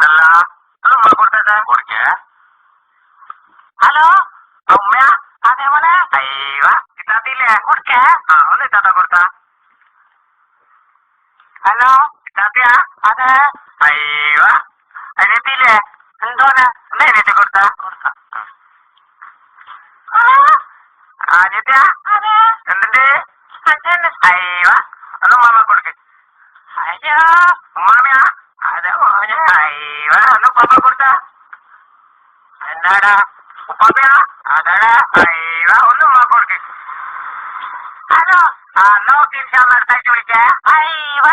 എന്തല്ല കൊടുത്തേ കൊടുക്കേ. ഹലോ ഉമ്മയാ? അതെ മോനെ. അയ്യ ഇത്താത്തില്ലേ? കൊടുക്കേ. ആ ഒന്ന് ഇത്താത്ത കൊടുത്ത. ഹലോ ഇത്താത്തിയാ? അതെ. അയ്യ അനിയത്തില്ലേ? എന്തോനെ ഒന്ന് അനിയത്തി കൊടുത്ത. അനിയത്തിയാ? എന്തുണ്ട്? അയ്യ ഒന്ന് മാമ കൊടുക്ക്. അയ്യോ ഉമ്മാമിയാ? അതെ മോനെ. അയ്യ ഒന്ന് പാപ്പ കൊടുത്ത. എന്താടാ ഉപ്പാപ്പയാ? അതെടാ. അയ്യ ഒന്ന് ഉമ്മ കൊടുക്ക്. ഹലോ ആ നോക്കി അടുത്താഴ്ച വിളിക്കേ. അയ്യ